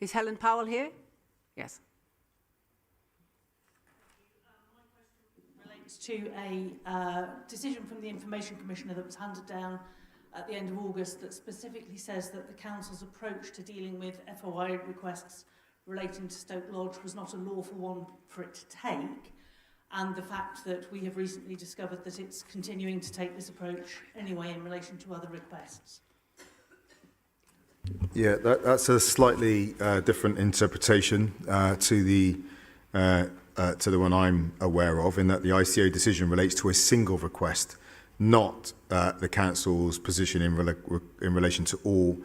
Is Helen Powell here? Yes. Relates to a decision from the Information Commissioner that was handed down at the end of August that specifically says that the Council's approach to dealing with FOI requests relating to Stoke Lodge was not a lawful one for it to take, and the fact that we have recently discovered that it's continuing to take this approach anyway in relation to other requests. Yeah, that's a slightly different interpretation to the one I'm aware of, in that the ICO decision relates to a single request, not the Council's position in relation to all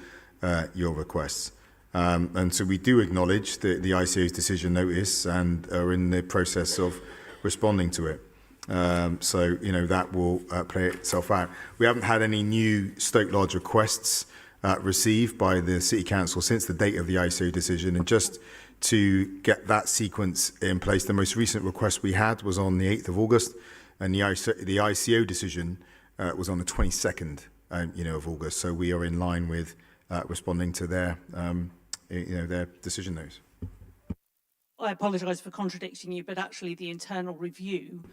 your requests. And so we do acknowledge the ICO's decision notice and are in the process of responding to it. So, you know, that will play itself out. We haven't had any new Stoke Lodge requests received by the City Council since the date of the ICO decision. And just to get that sequence in place, the most recent request we had was on the 8th of August, and the ICO decision was on the 22nd of August. So we are in line with responding to their their decision notes. I apologise for contradicting you, but actually the internal review...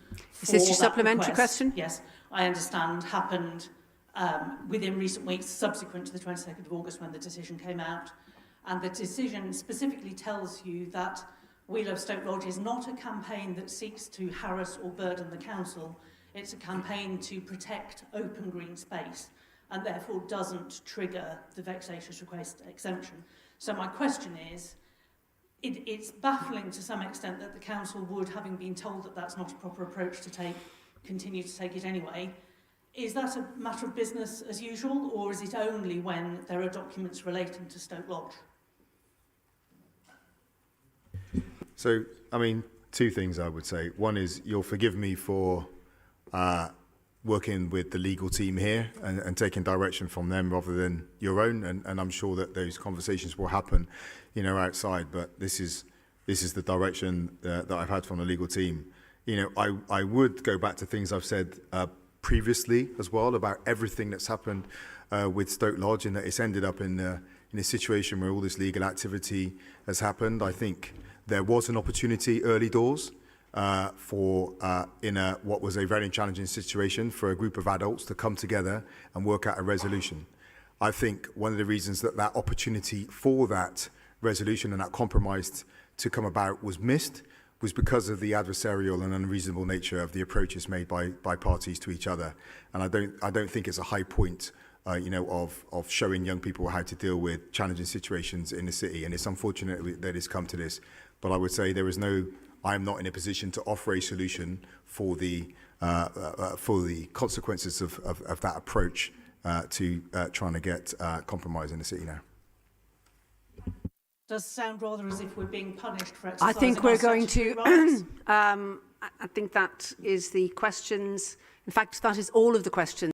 Is this your supplementary question? Yes, I understand, happened within recent weeks, subsequent to the 22nd of August when the decision came out. And the decision specifically tells you that We Love Stoke Lodge is not a campaign that seeks to harass or burden the council. It's a campaign to protect open green space and therefore doesn't trigger the vexatious request exemption. So my question is, it's baffling to some extent that the council would, having been told that that's not a proper approach to take, continue to take it anyway. Is that a matter of business as usual, or is it only when there are documents relating to Stoke Lodge? So, I mean, two things I would say. One is, you'll forgive me for working with the legal team here and taking direction from them rather than your own. And I'm sure that those conversations will happen, you know, outside. But this is the direction that I've had from the legal team. You know, I would go back to things I've said previously as well about everything that's happened with Stoke Lodge, and that it's ended up in a situation where all this legal activity has happened. I think there was an opportunity early doors for what was a very challenging situation for a group of adults to come together and work out a resolution. I think one of the reasons that opportunity for that resolution and that compromise to come about was missed was because of the adversarial and unreasonable nature of the approaches made by parties to each other. And I don't think it's a high point of showing young people how to deal with challenging situations in the city. And it's unfortunate that it's come to this. But I would say I am not in a position to offer a solution for the consequences of that approach to trying to get compromise in the city now. Does sound rather as if we're being punished for exercising I think we're going to. rights. I think that is the questions. In fact, that is all of the questions.